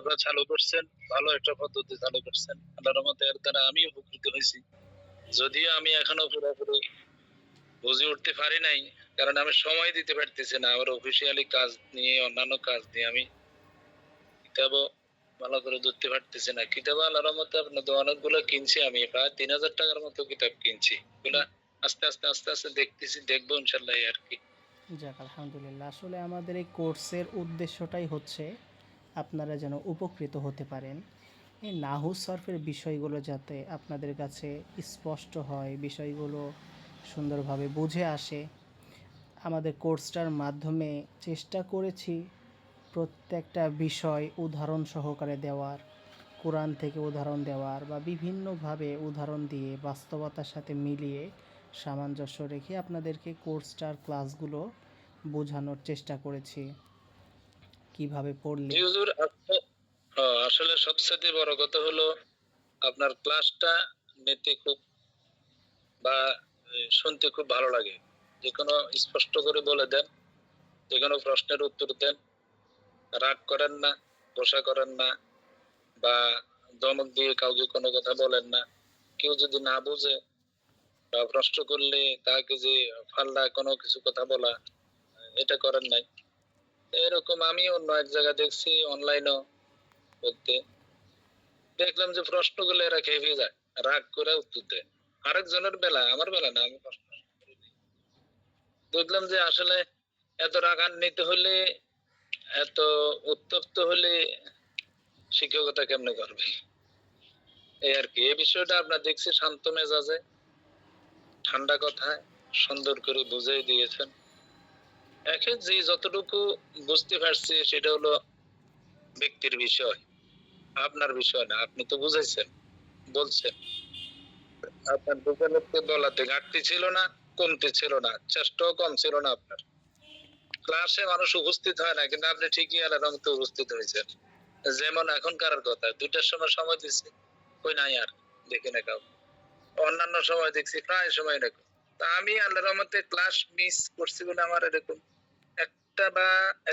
আপনারা চালু করছেন, ভালো একটা পদ্ধতি চালু করছেন। আল্লাহর রহমতে এর দ্বারা আমি উপকৃত হয়েছি। যদিও আমি এখনো পুরোপুরি বুঝে উঠতে পারি নাই, কারণ আমি সময় দিতে পারতেছি না। আমার অফিসিয়ালি কাজ নিয়ে, অন্যান্য কাজ নিয়ে আমি কিতাবও ভালো করে ধরতে পারতেছি না। কিতাব আল্লাহর রহমতে আপনাদের অনেকগুলো কিনছি, আমি প্রায় ৩,০০০ টাকার মতো কিতাব কিনছি। এগুলা আস্তে আস্তে দেখতেছি, দেখবো ইনশাল্লাহ এই আর কি। যাক আলহামদুলিল্লাহ। আসলে আমাদের এই কোর্সের উদ্দেশ্যটাই হচ্ছে আপনারা যেন উপকৃত হতে পারেন। এই নাহু সরফের বিষয়গুলো যাতে আপনাদের কাছে স্পষ্ট হয়, বিষয়গুলো সুন্দরভাবে বুঝে আসে। আমাদের কোর্সটার মাধ্যমে চেষ্টা করেছি প্রত্যেকটা বিষয় উদাহরণ সহকারে দেওয়ার, কোরআন থেকে উদাহরণ দেওয়ার বা বিভিন্নভাবে উদাহরণ দিয়ে বাস্তবতার সাথে মিলিয়ে সামঞ্জস্য রেখে আপনাদেরকে কোর্সটার ক্লাসগুলো বোঝানোর চেষ্টা করেছি কিভাবে পড়লে। জি হুজুর, আসলে সবচেয়ে বড় কথা হলো আপনার ক্লাসটা নিতে খুব বা শুনতে খুব ভালো লাগে। যেকোনো স্পষ্ট করে বলে দেন, যেকোনো প্রশ্নের উত্তর দেন, রাগ করেন না, গোসা করেন না, বা ধমক দিয়ে কাউকে কোনো কথা বলেন না। কেউ যদি না বুঝে বা প্রশ্ন করলে তাকে যে ফাল্লা কোনো কিছু কথা বলা, এটা করেন নাই। এরকম আমি অন্য এক জায়গায় দেখছি অনলাইনেও করতে, দেখলাম যে প্রশ্নগুলো এরা খেপে যায়, রাগ করে উত্তর দেয়। আরেকজনের বেলা, আমার বেলা না, আমি প্রশ্ন করিনি। দেখলাম যে আসলে এত রাগান্বিত হলে, এত উত্তপ্ত হলে শিক্ষকতা কেমনে করবে, এই আর কি। এই বিষয়টা আপনার দেখছি শান্ত মেজাজে, ঠান্ডা কথায় সুন্দর করে বুঝিয়ে দিয়েছেন। এখন যে যতটুকু বুঝতে পারছি সেটা হলো ব্যক্তির বিষয়, আপনার বিষয় না। আপনি তো বুঝাইছেন, বলছেন। আপনার দোকানের বলাতে ঘাটতি ছিল না, কমতি ছিল না, চেষ্টাও কম ছিল না আপনার। ক্লাসে মানুষ উপস্থিত হয় না, কিন্তু আপনি ঠিকই আলাদা মতো উপস্থিত হয়েছেন। যেমন এখনকার কথা, ২টার সময় সময় দিচ্ছি, কই নাই আর দেখি না কাউ। অন্যান্য সময় দেখছি প্রায় সময় এরকম। তা আমি আল্লাহর রহমতে ক্লাস মিস করছি বলে আমার এরকম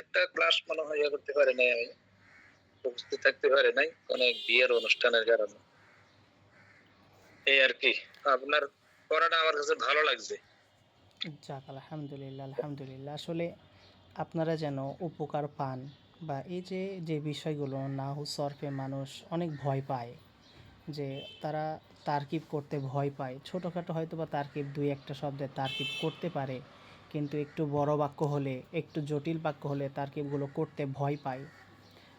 একটা ক্লাস মনে হয় করতে পারি নাই, আমি উপস্থিত থাকতে পারি নাই কোন এক বিয়ের অনুষ্ঠানের কারণে, এই আর কি। আপনার পড়াটা আমার কাছে ভালো লাগছে। যাক আলহামদুলিল্লাহ, আলহামদুলিল্লাহ। আসলে আপনারা যেন উপকার পান বা এই যে যে বিষয়গুলো নাহু সরফে মানুষ অনেক ভয় পায়, যে তারা তারকিব করতে ভয় পায়। ছোটোখাটো হয়তো বা তারকিব দুই একটা শব্দের তারকিব করতে পারে, কিন্তু একটু বড় বাক্য হলে, একটু জটিল বাক্য হলে তারকিবগুলো করতে ভয় পায়।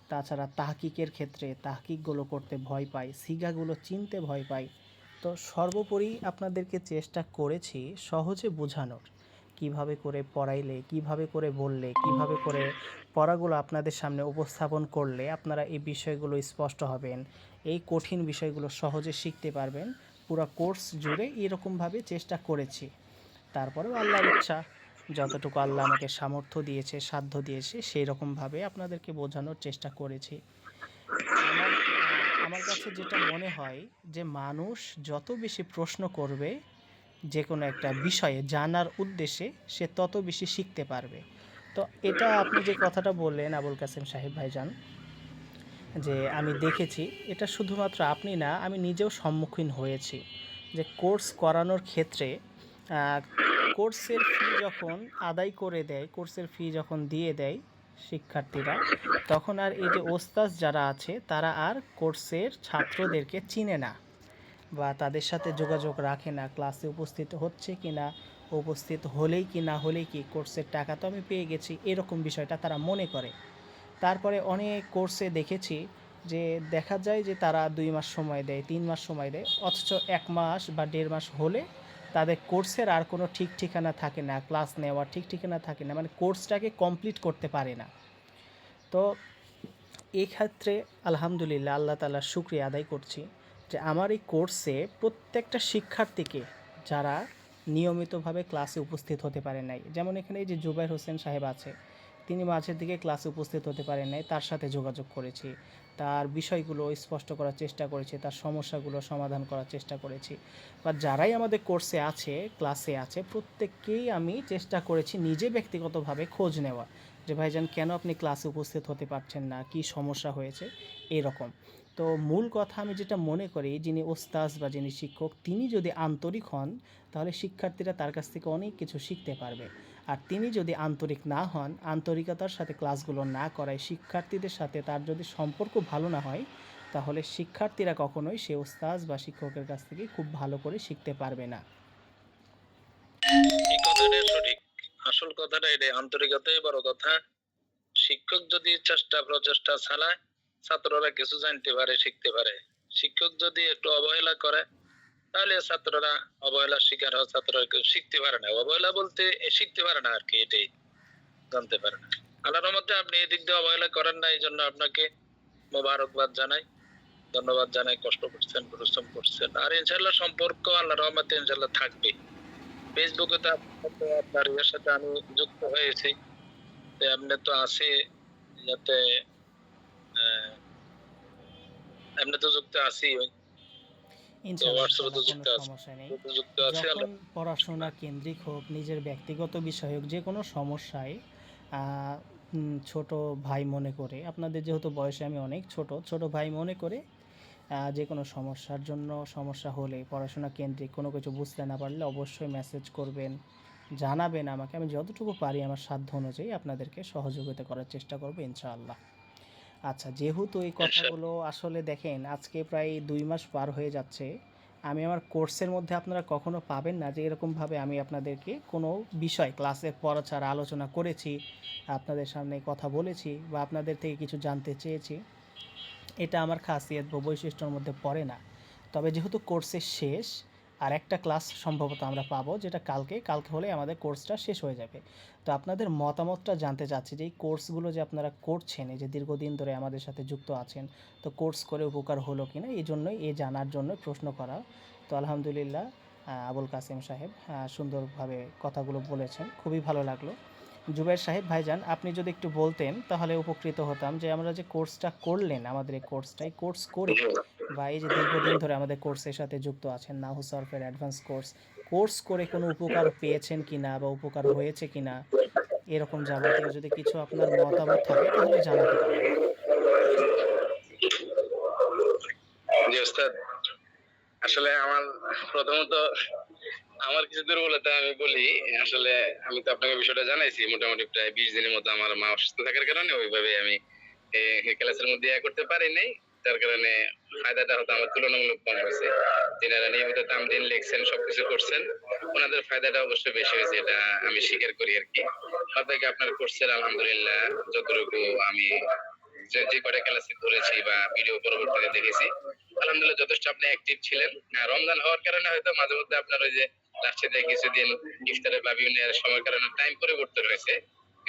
তাছাড়া তাহকিকের ক্ষেত্রে তাহকিকগুলো করতে ভয় পায়, সিগাগুলো চিনতে ভয় পায়। তো সর্বোপরি আপনাদেরকে চেষ্টা করেছি সহজে বোঝানোর, কিভাবে করে পড়াইলে, কিভাবে করে বললে, কিভাবে করে পড়াগুলো আপনাদের সামনে উপস্থাপন করলে আপনারা এই বিষয়গুলো স্পষ্ট হবেন, এই কঠিন বিষয়গুলো সহজে শিখতে পারবেন। পুরো কোর্স জুড়ে এরকমভাবে চেষ্টা করেছি। তারপরেও আল্লাহর ইচ্ছা, যতটুকু আল্লাহ আমাকে সামর্থ্য দিয়েছে, সাধ্য দিয়েছে, সেই রকমভাবে আপনাদেরকে বোঝানোর চেষ্টা করেছি। আমার কাছে যেটা মনে হয় যে মানুষ যত বেশি প্রশ্ন করবে যে কোনো একটা বিষয়ে জানার উদ্দেশ্যে, সে তত বেশি শিখতে পারবে। তো এটা আপনি যে কথাটা বললেন আবুল কাসেম সাহেব ভাইজান, যে আমি দেখেছি, এটা শুধুমাত্র আপনি না, আমি নিজেও সম্মুখীন হয়েছি যে কোর্স করানোর ক্ষেত্রে কোর্সের ফি যখন আদায় করে দেয়, কোর্সের ফি যখন দিয়ে দেয় শিক্ষার্থীরা, তখন আর এই যে ওস্তাদ যারা আছে তারা আর কোর্সের ছাত্রদেরকে চিনে না বা তাদের সাথে যোগাযোগ রাখে না, ক্লাসে উপস্থিত হচ্ছে কি না, উপস্থিত হলেই কি না হলেই কি কোর্সের টাকা তো আমি পেয়ে গেছি, এরকম বিষয়টা তারা মনে করে। তারপরে অনেক কোর্সে দেখেছি যে দেখা যায় যে তারা 2 মাস সময় দেয়, 3 মাস সময় দেয়, অথচ 1 মাস বা 1.5 মাস হলে তাদের কোর্সের আর কোনো ঠিক ঠিকানা থাকে না, ক্লাস নেওয়ার ঠিক ঠিকানা থাকে না, মানে কোর্সটাকে কমপ্লিট করতে পারে না। তো এই ক্ষেত্রে আলহামদুলিল্লাহ আল্লাহ তাআলার শুকরিয়া আদায় করছি যে আমার এই কোর্সে প্রত্যেকটা শিক্ষার্থীকে, যারা নিয়মিতভাবে ক্লাসে উপস্থিত হতে পারে নাই, যেমন এখানে এই যে জুবাইর হোসেন সাহেব আছে, তিনি মাঝের দিকে ক্লাসে উপস্থিত হতে পারেন নাই, তার সাথে যোগাযোগ করেছি, তার বিষয়গুলো স্পষ্ট করার চেষ্টা করেছি, তার সমস্যাগুলো সমাধান করার চেষ্টা করেছি। বা যারাই আমাদের কোর্সে আছে, ক্লাসে আছে, প্রত্যেককেই আমি চেষ্টা করেছি নিজে ব্যক্তিগতভাবে খোঁজ নেওয়া, যে ভাইজান কেন আপনি ক্লাসে উপস্থিত হতে পারছেন না, কি সমস্যা হয়েছে, এরকম। তো মূল কথা আমি যেটা মনে করি, যিনি ওস্তাজ বা যিনি শিক্ষক তিনি যদি আন্তরিক হন তাহলে শিক্ষার্থীরা তার কাছ থেকে অনেক কিছু শিখতে পারবে। আর তিনি যদি আন্তরিক না হন, আন্তরিকতার সাথে ক্লাসগুলো না করায়, শিক্ষার্থীদের সাথে তার যদি সম্পর্ক ভালো না হয়, তাহলে শিক্ষার্থীরা কখনোই সে ওস্তাজ বা শিক্ষকের কাছ থেকে খুব ভালো করে শিখতে পারবে না। এই কথাটাই সঠিক। আসল কথাটা এটাই, আন্তরিকতাই বড় কথা। শিক্ষক যদি চেষ্টা প্রচেষ্টা চালায়, ছাত্ররা কিছু জানতে পারে, শিখতে পারে। শিক্ষক যদি একটু অবহেলা করে, তাহলে ছাত্ররা অবহেলার শিকার হয়, ছাত্ররা কেউ শিখতে পারে না। অবহেলা বলতে শিখতে পারে না আর কি, এটাই জানতে পারে না। আল্লাহর রহমতে আপনি এদিক দিয়ে অবহেলা করেন না, এই জন্য আপনাকে মোবারকবাদ জানাই, ধন্যবাদ জানাই। কষ্ট করছেন, পরিশ্রম করছেন, আর ইনশাল্লাহ সম্পর্ক আল্লাহর রহমতে ইনশাল্লাহ থাকবে। ফেসবুকে তো আপনার ইয়ের সাথে আমি যুক্ত হয়েছি, এমনি তো আছে, যাতে এমনি তো যুক্ত আছি, তো ইনশাল্লাহ হোয়াটসঅ্যাপে তো ইনশাল্লাহ কোনো যুক্ত আছে, সমস্যা নেই। যুক্ত আছে যখন আল্লাহ। পড়াশোনা কেন্দ্রিক হোক, নিজের ব্যক্তিগত বিষয় হোক, যে কোনো সমস্যায় ছোট ভাই মনে করে, আপনাদের যেহেতু বয়সে আমি অনেক ছোট, ছোট ভাই মনে করে যে কোনো সমস্যার জন্য, সমস্যা হলে পড়াশোনা কেন্দ্রিক কোনো কিছু বুঝতে না পারলে অবশ্যই মেসেজ করবেন, জানাবেন আমাকে। আমি যতটুকু পারি আমার সাধ্য অনুযায়ী আপনাদেরকে সহযোগিতা করার চেষ্টা করবো ইনশাআল্লাহ। আচ্ছা, যেহেতু এই কথাগুলো আসলে দেখেন আজকে প্রায় 2 মাস পার হয়ে যাচ্ছে, আমি আমার কোর্সের মধ্যে আপনারা কখনো পাবেন না যে এরকমভাবে আমি আপনাদেরকে কোনো বিষয় ক্লাসের পড়া ছাড়া আলোচনা করেছি, আপনাদের সামনে কথা বলেছি বা আপনাদের থেকে কিছু জানতে চেয়েছি। এটা আমার খাসিয়ত বা বৈশিষ্ট্যর মধ্যে পড়ে না। তবে যেহেতু কোর্সের শেষ, আর একটা ক্লাস সম্ভবত আমরা পাবো, যেটা কালকে হলে আমাদের কোর্সটা শেষ হয়ে যাবে। তো আপনাদের মতামতটা জানতে চাচ্ছি যে এই কোর্সগুলো যে আপনারা করছেন, এই যে দীর্ঘদিন ধরে আমাদের সাথে যুক্ত আছেন, তো কোর্স করে উপকার হলো কি না, এই জন্যই, এই জানার জন্য প্রশ্ন করা। তো আলহামদুলিল্লাহ, আবুল কাসেম সাহেব সুন্দরভাবে কথাগুলো বলেছেন, খুবই ভালো লাগলো। জুবাইর সাহেব ভাইজান, আপনি যদি একটু বলতেন তাহলে উপকৃত হতাম, যে আমরা যে কোর্সটা করলেন, আমাদের এই কোর্সটা, এই কোর্স করে বা এই যে দীর্ঘদিন ধরে আমাদের কোর্সের সাথে যুক্ত আছেন, নাহু সরফের অ্যাডভান্স কোর্স করে কোনো উপকার পেয়েছেন কিনা বা উপকার হয়েছে কিনা, এরকম যাবতীয় যদি কিছু আপনার মতামত থাকে তাহলে জানাতে পারেন। জি ওস্তাদ, আসলে আমার প্রথমত আমার কিছু দুর্বলতা আমি বলি। আসলে আমি তো আপনাকে বিষয়টা জানাইছি, মোটামুটি প্রায় 20 দিনের মতো আমার মা অসুস্থ থাকার কারণে ওইভাবে আমি ক্লাসের মধ্যে করতে পারি নাই। তার কারণে ফায়দাটা হয়তো আমার তুলনামূলক কম হয়েছে। তিনারা নিয়মিত তামদিন লিখছেন, সবকিছু করছেন, ওনাদের ফায়দাটা অবশ্যই বেশি হয়েছে, এটা আমি স্বীকার করি আর কি। বাদবাকি আপনার কোর্সের আলহামদুলিল্লাহ যতটুকু আমি যে কটা ক্লাসে করেছি বা ভিডিও পরবর্তীতে দেখেছি, আলহামদুলিল্লাহ যথেষ্ট আপনি অ্যাক্টিভ ছিলেন। রমজান হওয়ার কারণে হয়তো মাঝে মধ্যে আপনার ওই যে লাস্টে কিছুদিন ইফতারের বা বিভিন্ন সময়ের কারণে টাইম পরিবর্তন হয়েছে,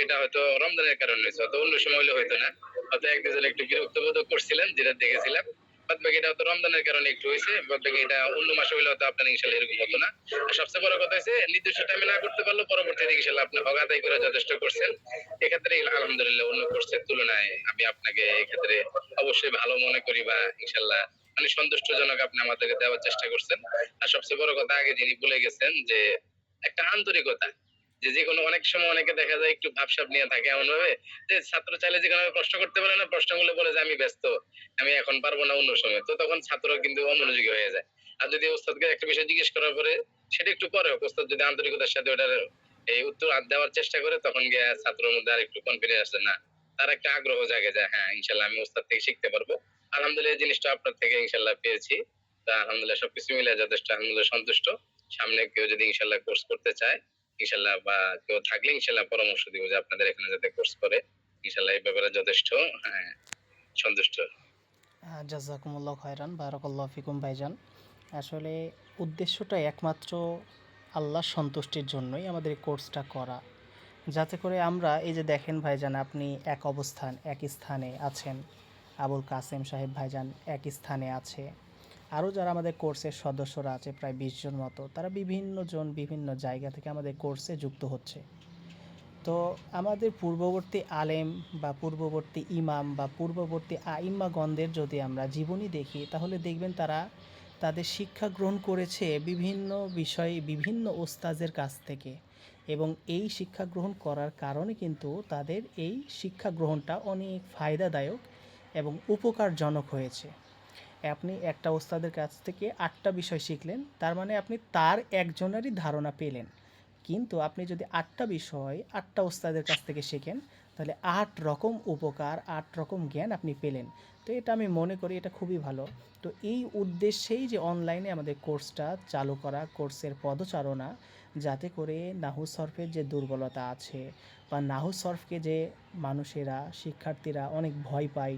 এটা হয়তো রমজানের কারণে হয়েছে, হয়তো অন্য সময় হলে হয়তো না। হয়তো এক দুজন একটু বিরক্ত বোধ করছিলেন, যেটা দেখেছিলাম। বাদ বাকি এটা হয়তো রমজানের কারণে একটু হয়েছে, বাদ বাকি এটা অন্য মাসে হলে হয়তো আপনার ইনশাল্লাহ এরকম হতো না। আর সবচেয়ে বড় কথা হচ্ছে নির্দিষ্ট টাইমে না করতে পারলেও পরবর্তীতে ইনশাল্লাহ আপনি হক আদায় করে যথেষ্ট করছেন। এক্ষেত্রে আলহামদুলিল্লাহ অন্য কোর্সের তুলনায় আমি আপনাকে এক্ষেত্রে অবশ্যই ভালো মনে করি, বা ইনশাল্লাহ মানে সন্তুষ্টজনক আপনি আমাদেরকে দেওয়ার চেষ্টা করছেন। আর সবচেয়ে বড় কথা আগে যিনি বলে গেছেন যে একটা আন্তরিকতা, যে কোনো অনেক সময় অনেকে দেখা যায় একটু ভাবসাব নিয়ে থাকে এমন ভাবে যে ছাত্র চাইলে যেখানে প্রশ্ন করতে পারে না, প্রশ্নগুলো বলে যে আমি ব্যস্ত, আমি এখন পারবো না অন্য সময়, তো তখন ছাত্র কিন্তু অমনোযোগী হয়ে যায়। আর যদি ওস্তাদকে একটা বিষয় জিজ্ঞেস করার পরে সেটা একটু পরে হোক, ওস্তাদ যদি আন্তরিকতার সাথে ওটার এই উত্তর দেওয়ার চেষ্টা করে, তখন গিয়ে ছাত্রের মধ্যে আর একটু কনফিডেন্স আসে, না তার একটা আগ্রহ জাগে যে হ্যাঁ ইনশাল্লাহ আমি ওস্তাদ থেকে শিখতে পারবো। আলহামদুলিল্লাহ এই জিনিসটা আপনার থেকে ইনশাল্লাহ পেয়েছি। তা আলহামদুলিল্লাহ সবকিছু মিলে যথেষ্ট আলহামদুলিল্লাহ সন্তুষ্ট। সামনে কেউ যদি ইনশাল্লাহ কোর্স করতে চায় ইনশাল্লাহ, বা কেউ থাকলে ইনশাল্লাহ পরামর্শ দিব যে আপনাদের এখানে যাতে কোর্স করে, ইনশাল্লাহ এই ব্যাপারে যথেষ্ট সন্তুষ্ট। জাজাকুমুল্লাহ খয়রান, বারাকাল্লাহ ফিকুম ভাইজান। আসলে উদ্দেশ্যটা একমাত্র আল্লাহর সন্তুষ্টির জন্যই আমাদের এই কোর্সটা করা, যাতে করে আমরা, এই যে দেখেন ভাইজান, আপনি এক স্থানে আছেন, আবুল কাসেম সাহেব ভাইজান এক স্থানে আছে, আরও যারা আমাদের কোর্সের সদস্যরা আছে প্রায় 20 জন মতো, তারা বিভিন্ন জায়গা থেকে আমাদের কোর্সে যুক্ত হচ্ছে। তো আমাদের পূর্ববর্তী আলেম বা পূর্ববর্তী ইমাম বা পূর্ববর্তী আইম্মাগণদের যদি আমরা জীবনী দেখি, তাহলে দেখবেন তারা তাদের শিক্ষা গ্রহণ করেছে বিভিন্ন বিষয়ে বিভিন্ন ওস্তাজের কাছ থেকে, এবং এই শিক্ষা গ্রহণ করার কারণে কিন্তু তাদের এই শিক্ষা গ্রহণটা অনেক ফায়দাদায়ক এবং উপকারজনক হয়েছে। আপনি একটা ওস্তাদের কাছ থেকে 8টা বিষয় শিখলেন, তার মানে আপনি তার একজনেরই ধারণা পেলেন। কিন্তু আপনি যদি 8টা বিষয় 8টা ওস্তাদের কাছ থেকে শেখেন, তাহলে 8 রকম উপকার, 8 রকম জ্ঞান আপনি পেলেন। তো এটা আমি মনে করি এটা খুবই ভালো। তো এই উদ্দেশ্যেই যে অনলাইনে আমাদের কোর্সটা চালু করা, কোর্সের পদচারণা, যাতে করে নাহু সরফের যে দুর্বলতা আছে বা নাহু সরফকে যে মানুষেরা, শিক্ষার্থীরা অনেক ভয় পায়,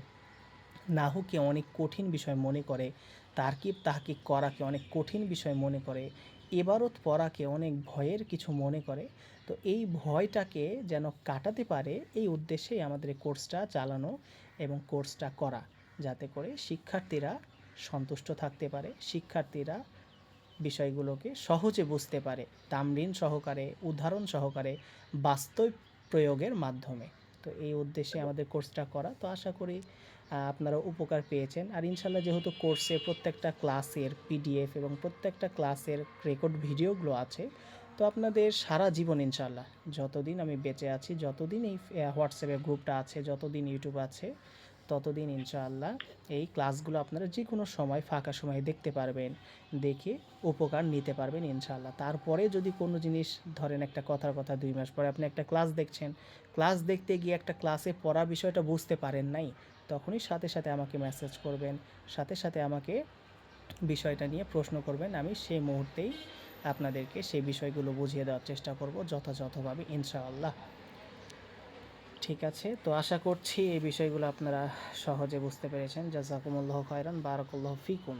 নাহুকে অনেক কঠিন বিষয় মনে করে, তারকিব তাহকিক করাকে অনেক কঠিন বিষয় মনে করে, এবারত পড়াকে অনেক ভয়ের কিছু মনে করে। তো এই ভয়টাকে যেন কাটাতে পারে, এই উদ্দেশ্যেই আমাদের এই কোর্সটা চালানো এবং কোর্সটা করা, যাতে করে শিক্ষার্থীরা সন্তুষ্ট থাকতে পারে, শিক্ষার্থীরা বিষয়গুলোকে সহজে বুঝতে পারে, তামরিন সহকারে, উদাহরণ সহকারে, বাস্তব প্রয়োগের মাধ্যমে। তো এই উদ্দেশ্যে আমাদের কোর্সটা করা। তো আশা করি আপনারা উপকার পেয়েছেন। আর ইনশাল্লাহ যেহেতু কোর্সে প্রত্যেকটা ক্লাসের পিডিএফ এবং প্রত্যেকটা ক্লাসের রেকর্ড ভিডিওগুলো আছে, তো আপনাদের সারা জীবন ইনশাল্লাহ, যতদিন আমি বেঁচে আছি, যতদিন এই হোয়াটসঅ্যাপের গ্রুপটা আছে, যতদিন ইউটিউব আছে, ততদিন ইনশাআল্লাহ এই ক্লাসগুলো আপনারা যে কোনো সময় ফাঁকা সময়ে দেখতে পারবেন, দেখে উপকার নিতে পারবেন ইনশাআল্লাহ। তারপরে যদি কোনো জিনিস, ধরেন একটা কথার কথা 2 মাস পরে আপনি একটা ক্লাস দেখছেন, ক্লাস দেখতে গিয়ে একটা ক্লাসে পড়া বিষয়টা বুঝতে পারেন নাই, তখনই সাথে সাথে আমাকে মেসেজ করবেন, সাথে সাথে আমাকে বিষয়টা নিয়ে প্রশ্ন করবেন। আমি সেই মুহূর্তেই আপনাদেরকে সেই বিষয়গুলো বুঝিয়ে দেওয়ার চেষ্টা করব যথাযথভাবে ইনশাআল্লাহ। ঠিক আছে, তো আশা করছি এই বিষয়গুলো আপনারা সহজে বুঝতে পেরেছেন। জাযাকুমুল্লাহু খায়রান, বারাকাল্লাহু ফিকুম।